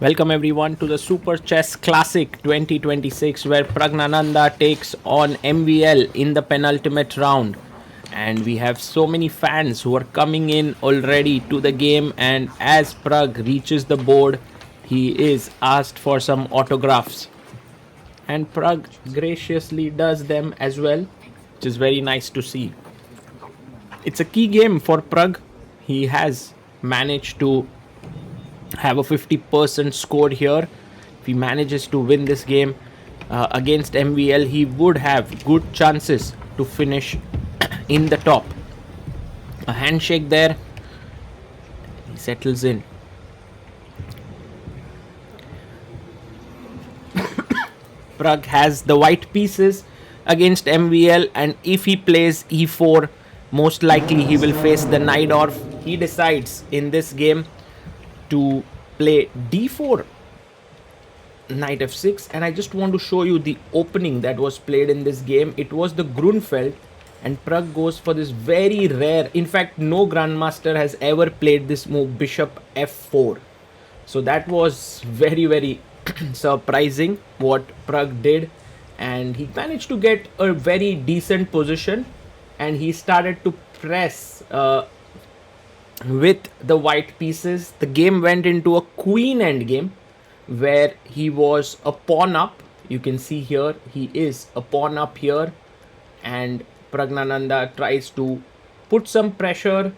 Welcome everyone to the Super Chess Classic 2026 where Praggnanandhaa takes on MVL in the penultimate round. And we have so many fans who are coming in already to the game, and as Prag reaches the board, he is asked for some autographs. And Prag graciously does them as well, which is very nice to see. It's a key game for Prag. He has managed to have a 50% score here. If he manages to win this game against MVL, he would have good chances to finish in the top. A handshake there. He settles in. Prag has the white pieces against MVL, and if he plays e4, most likely he will face the Najdorf. He decides in this game to play d4, knight f6, and I just want to show you the opening that was played in this game. It was the Grunfeld, and Prag goes for this very rare, in fact no grandmaster has ever played this move, bishop f4. So that was very surprising what Prag did, and he managed to get a very decent position, and he started to press with the white pieces. The game went into a queen endgame where he was a pawn up. You can see here he is a pawn up here, and Praggnanandhaa tries to put some pressure,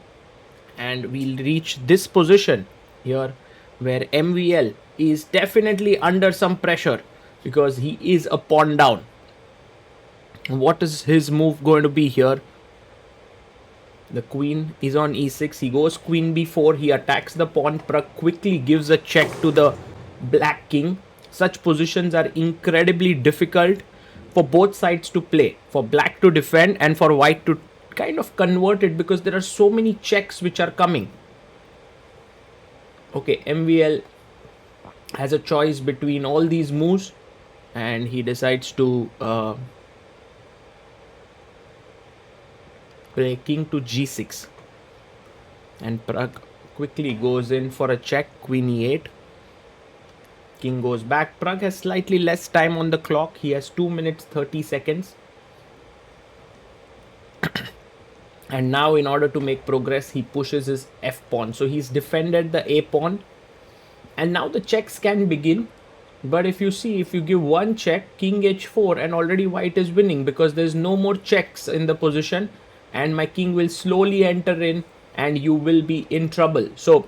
and we'll reach this position here where MVL is definitely under some pressure because he is a pawn down. What is his move going to be here? The queen is on e6. He goes queen b4. He attacks the pawn. Prag quickly gives a check to the black king. Such positions are incredibly difficult for both sides to play. For black to defend and for white to kind of convert it, because there are so many checks which are coming. Okay, MVL has a choice between all these moves, and he decides to play king to g6, and Prag quickly goes in for a check, queen e8. King goes back. Prag has slightly less time on the clock. He has 2 minutes 30 seconds. And now in order to make progress, he pushes his f pawn. So he's defended the a pawn, and now the checks can begin. But if you see, if you give one check, king h4, and already white is winning because there's no more checks in the position, and my king will slowly enter in and you will be in trouble. So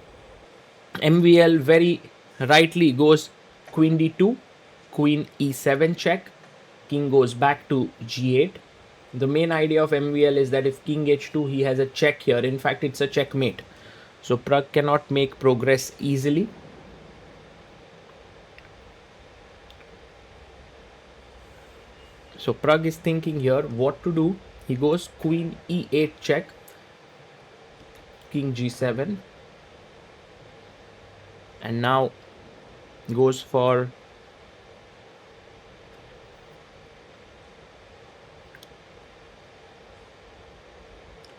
MVL very rightly goes queen d2, queen e7 check, king goes back to g8. The main idea of MVL is that if king h2, he has a check here. In fact, it's a checkmate. So Prag cannot make progress easily. So Prag is thinking here what to do. He goes queen e8 check, king g7, and now goes for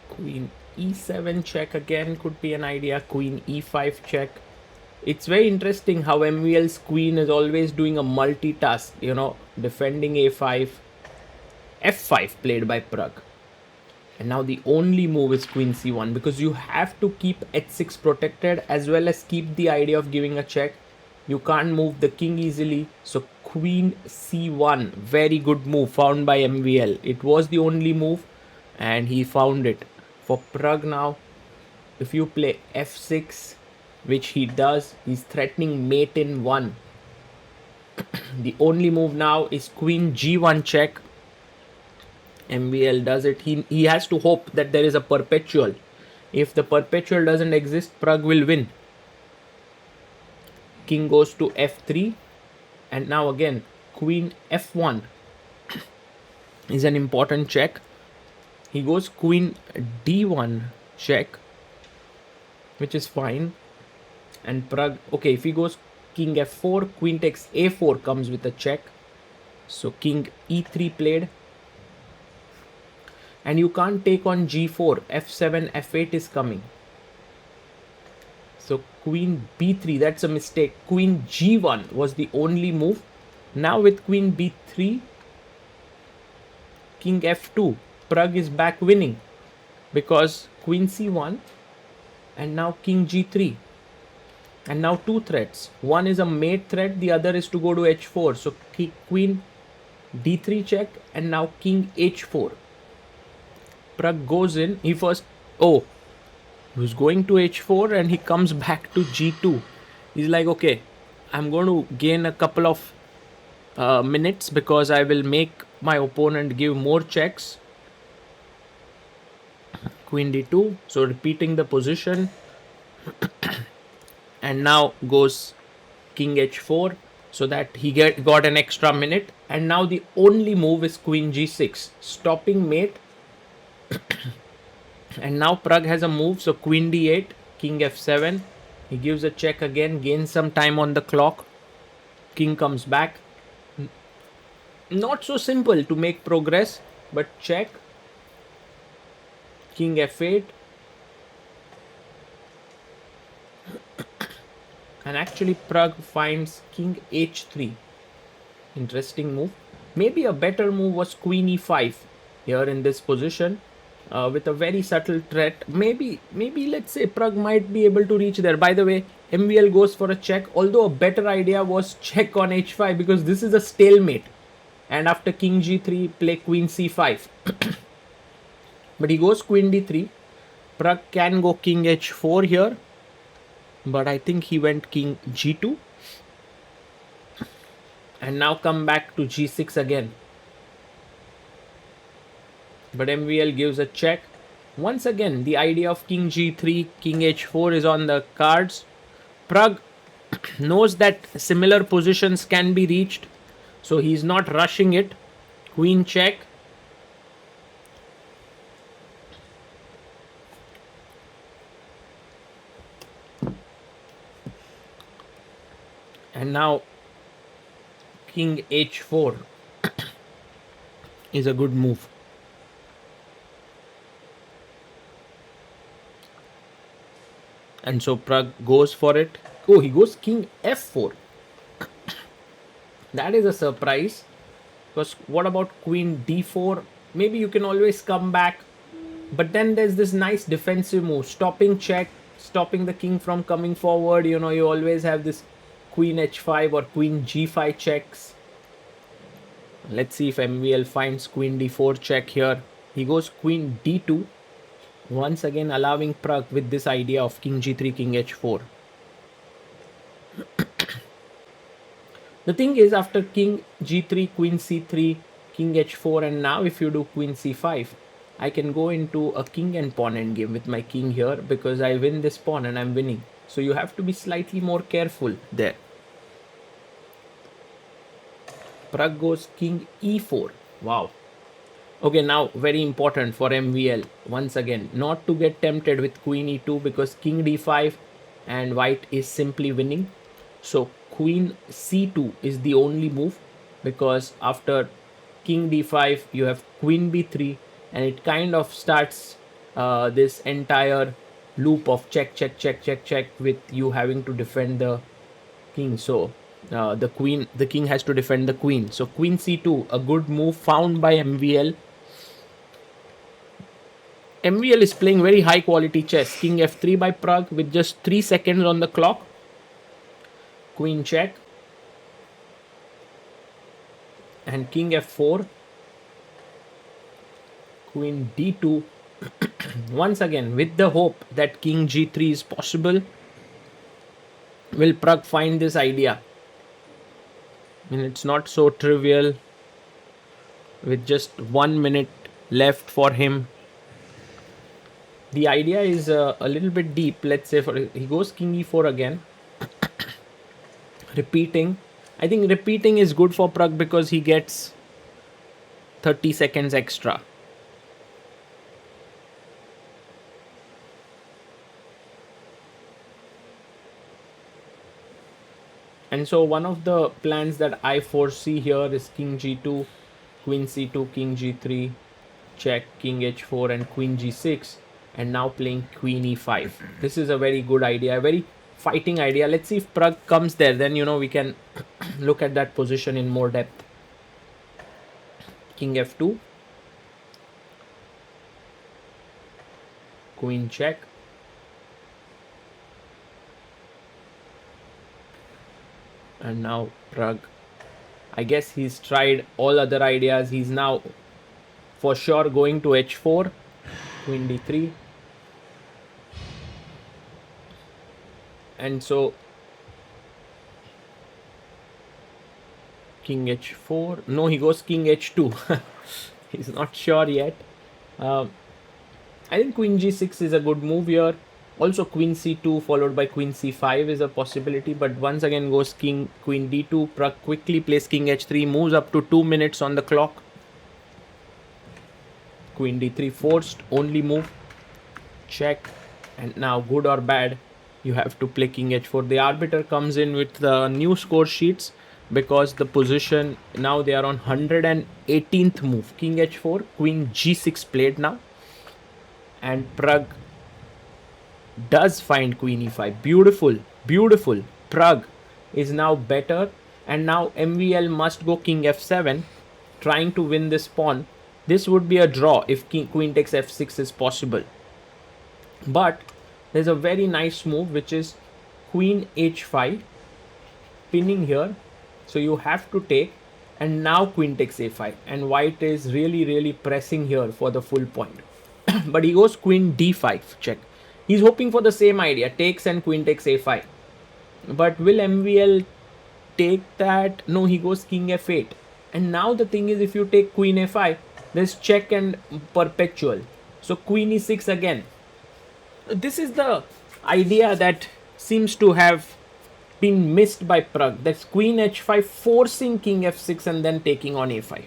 queen e7 check again, could be an idea. Queen e5 check. It's very interesting how MVL's queen is always doing a multitask, defending a5, f5 played by Prag. And now the only move is queen c1, because you have to keep h6 protected as well as keep the idea of giving a check. You can't move the king easily. So queen c1, very good move found by MVL. It was the only move and he found it. For Prag now, if you play f6, which he does, he's threatening mate in 1. The only move now is queen g1 check. MVL does it. He has to hope that there is a perpetual. If the perpetual doesn't exist, Prag will win. King goes to f3, and now again queen f1 is an important check. He goes queen d1 check, which is fine. And Prag, okay, if he goes king f4, queen takes a4 comes with a check. So king e3 played. And you can't take on g4, f7, f8 is coming. So queen b3, that's a mistake. Queen g1 was the only move. Now with queen b3, king f2, Pragg is back winning because queen c1 and now king g3. And now two threats. One is a mate threat, the other is to go to h4. So queen d3 check and now king h4. Pragg goes in. He first, he was going to h4 and he comes back to g2. He's like, okay, I'm going to gain a couple of minutes because I will make my opponent give more checks. Queen d2. So repeating the position. And now goes king h4 so that he got an extra minute. And now the only move is queen g6, stopping mate. And now Pragg has a move, so queen d8, king f7. He gives a check again, gains some time on the clock. King comes back. Not so simple to make progress, but check. King f8. And actually Pragg finds king h3. Interesting move. Maybe a better move was queen e5 here in this position. With a very subtle threat. Maybe let's say Pragg might be able to reach there. By the way, MVL goes for a check, although a better idea was check on h5 because this is a stalemate. And after king g3, play queen c5. But he goes queen d3. Pragg can go king h4 here. But I think he went king g2. And now come back to g6 again. But MVL gives a check. Once again, the idea of king g3, king h4 is on the cards. Pragg knows that similar positions can be reached, so he's not rushing it. Queen check. And now king h4 is a good move. And so Pragg goes for it. Oh, he goes king f4. That is a surprise. Because what about queen d4? Maybe you can always come back. But then there's this nice defensive move. Stopping check. Stopping the king from coming forward. You know, you always have this queen h5 or queen g5 checks. Let's see if MVL finds queen d4 check here. He goes queen d2. Once again allowing Pragg with this idea of king g3, king h4. The thing is, after king g3, queen c3, king h4, and now if you do queen c5, I can go into a king and pawn endgame with my king here because I win this pawn and I'm winning. So you have to be slightly more careful there. Pragg goes king e4. Wow. Okay, now very important for MVL, once again, not to get tempted with queen e2 because king d5 and white is simply winning. So queen c2 is the only move because after king d5 you have queen b3 and it kind of starts this entire loop of check, check, check, check, check with you having to defend the king. So the king has to defend the queen. So queen c2, a good move found by MVL. MVL is playing very high quality chess. King f3 by Pragg with just 3 seconds on the clock. Queen check. And king f4. Queen d2. Once again, with the hope that king g3 is possible. Will Pragg find this idea? I mean, it's not so trivial. With just 1 minute left for him. The idea is a little bit deep. Let's say he goes king e4 again. Repeating. I think repeating is good for Pragg because he gets 30 seconds extra. And so one of the plans that I foresee here is king g2, queen c2, king g3, check, king h4 and queen g6. And now playing queen e5. This is a very good idea, a very fighting idea. Let's see if Pragg comes there, then we can look at that position in more depth. King f2, queen check, and now Pragg, I guess he's tried all other ideas. He's now for sure going to h4, queen d3, and so king h4. No, he goes king h2. He's not sure yet. I think queen g6 is a good move here. Also queen c2 followed by queen c5 is a possibility, but once again goes queen d2. Pragg quickly plays king h3, moves up to 2 minutes on the clock. Queen d3 forced, only move, check, and now good or bad, you have to play king h4. The arbiter comes in with the new score sheets because the position, now they are on 118th move. King h4, queen g6 played now, and Pragg does find queen e5. Beautiful, beautiful. Pragg is now better, and now MVL must go king f7, trying to win this pawn. This would be a draw if queen takes f6 is possible. But there's a very nice move, which is queen h5, pinning here. So you have to take, and now queen takes a5, and white is really, really pressing here for the full point. But he goes queen d5 check. He's hoping for the same idea, takes and queen takes a5. But will MVL take that? No, he goes king f8. And now the thing is, if you take queen a5, there's check and perpetual. So queen e6 again. This is the idea that seems to have been missed by Pragg. That's queen h5 forcing king f6 and then taking on a5.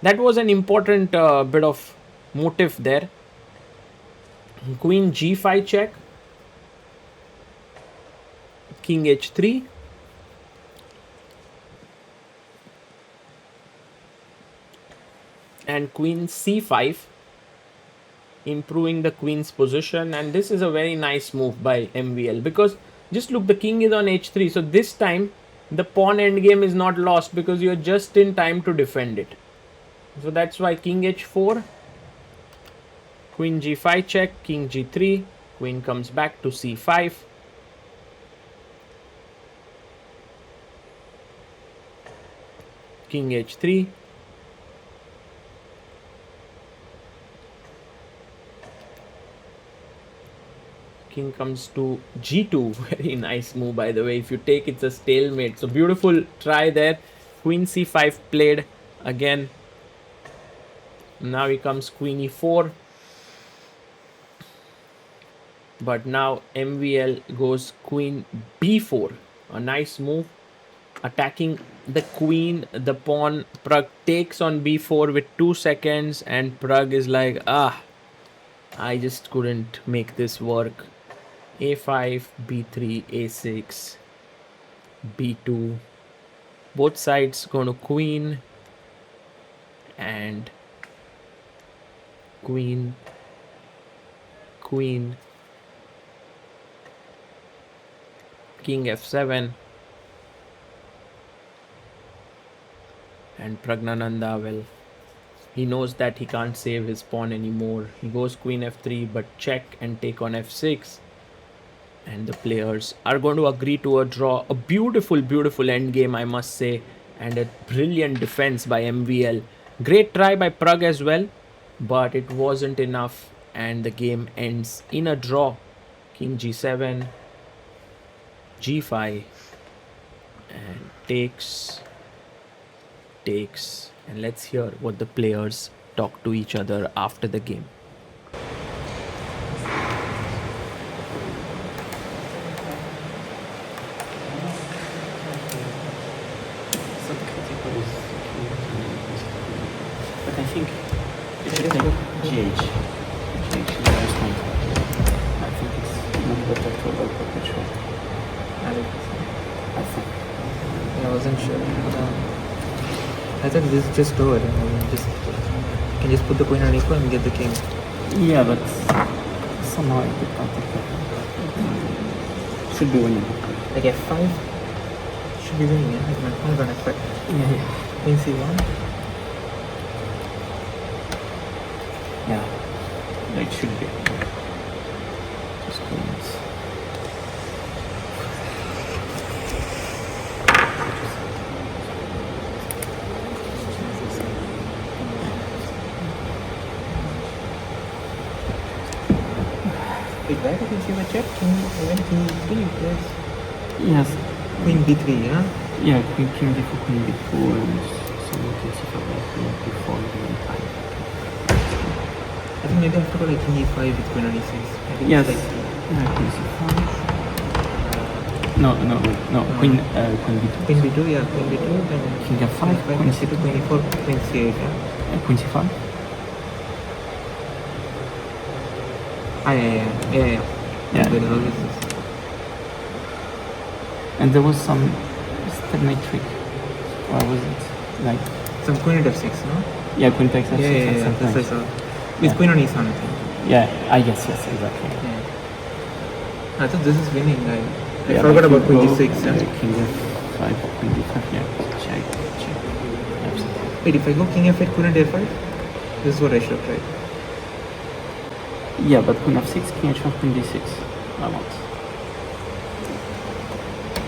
That was an important bit of motive there. Queen g5 check, king h3, and queen c5, improving the queen's position. And this is a very nice move by MVL, because just look, the king is on h3, so this time the pawn endgame is not lost because you're just in time to defend it. So that's why king h4, queen g5 check, king g3, queen comes back to c5, king h3, king comes to g2. Very nice move, by the way. If you take, it's a stalemate. So beautiful try there. Queen c5 played again. Now he comes queen e4. But now MVL goes queen b4. A nice move, attacking the queen, the pawn. Pragg takes on b4 with 2 seconds, and Pragg is like, I just couldn't make this work. a5, b3, a6, b2. Both sides going to queen and queen, queen, king f7, and Praggnanandhaa, well, he knows that he can't save his pawn anymore. He goes queen f3, but check and take on f6. And the players are going to agree to a draw. A beautiful, beautiful endgame, I must say. And a brilliant defense by MVL. Great try by Pragg as well, but it wasn't enough. And the game ends in a draw. King g7, g5, and takes. And let's hear what the players talk to each other after the game. But I think if you take GH, I think it's much better to avoid perpetual. I think. I wasn't sure. I thought this is just over. You can just put the queen on e4 and get the king. Yeah, but somehow I could counter that. should be winning. Like F5 should be winning, yeah? Like my pawn's on F5. Yeah. Queen C1. Yeah. It should be. Just queens. Wait, why did you give a check? King, when King E3 plays Yes. Queen B3, yeah? Yeah, Queen King D4, Queen B2, and someone can see for that Queen B4 and time. I think maybe I have to go like King E5 with Queen on E6. I think Yes. it's like, Yeah, Queen C5. No, Queen B2. Queen B2, yeah, Queen B2, then King F5, Queen Queen C2, Queen E4, Queen C8, yeah? Queen C5. Ah, yeah. Yeah. There is always this. And there was some stalemate trick. Why was it? Like, Some Queen at F6, no? yeah, Queen takes F6 Yeah, and that's sometimes. I saw. With Yeah. Queen on E7, I think. Yeah, I guess, yes, exactly. Yeah. I thought this is winning. I Yeah, forgot like about Queen go- G6. Yeah, King F5, Queen D5, yeah. Check. Absolutely. Wait, if I go King F8, Queen at A5, this is what I should have tried. Yeah, but Queen F6, King H1, Queen D6. I want.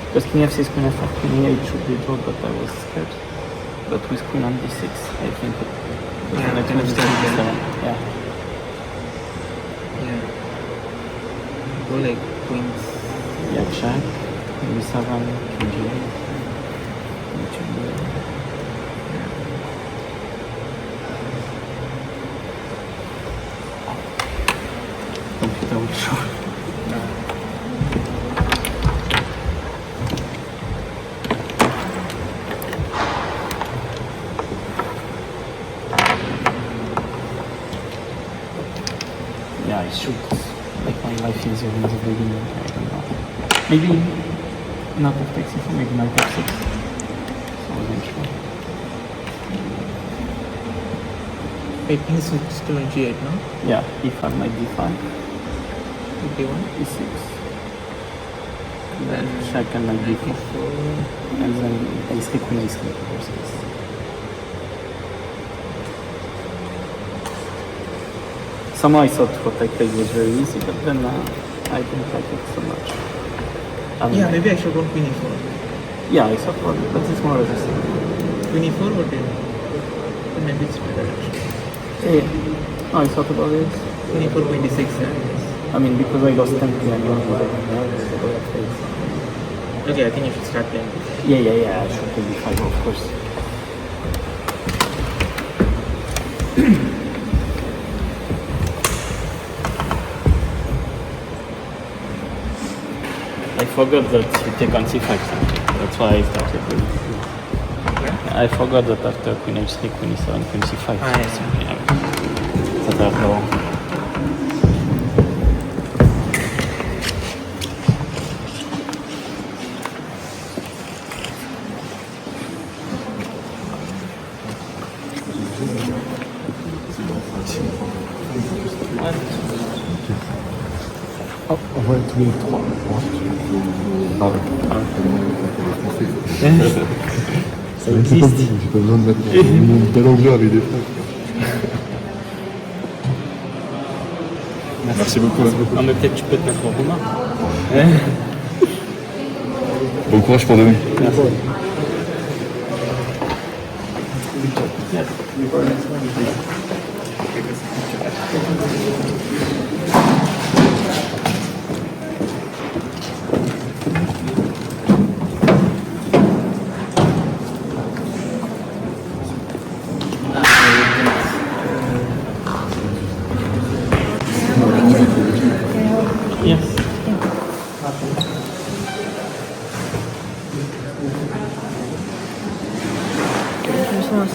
Because King F6, Queen F5, Queen E8 should be drawn, but I was scared. But with Queen on D6, I think it. Yeah, I kind of start again. Yeah. Yeah. Go like Queens. Yeah, check. Queen B7, King G8. Queen G8. Computer will show. Yeah, I should make my life easier in the beginning. I don't know. Maybe not f takes f4, maybe knight f6. So eventually. Wait, King is still in G8, no? Yeah, e5, knight d5, D1. e6. And then check and knight d4. E4. And then a3, queen a3, of course. Somehow I thought what I played was very easy, but then I didn't like it so much. Yeah, maybe I should go Queen E4. Yeah, I thought, well, but it's more resistant. Queen E4, what do you maybe it's better actually. Yeah. No, I thought about it. Queen E4, Queen D6, yeah. I mean, because I lost 10 I don't know. Okay, I think you should start playing. Yeah, I should play d5, of course. I forgot that you take on c5 something. That's why I started with. I forgot that after Queen H3, Queen E7, Queen C5. That I have no. Envoie tous les trois. Ça existe. J'ai pas besoin de mettre mon bel anglais avec des phrases. Merci beaucoup. Non, mais peut-être tu peux te mettre au roumain. Bon courage pour demain. Merci. Yes. Christmas.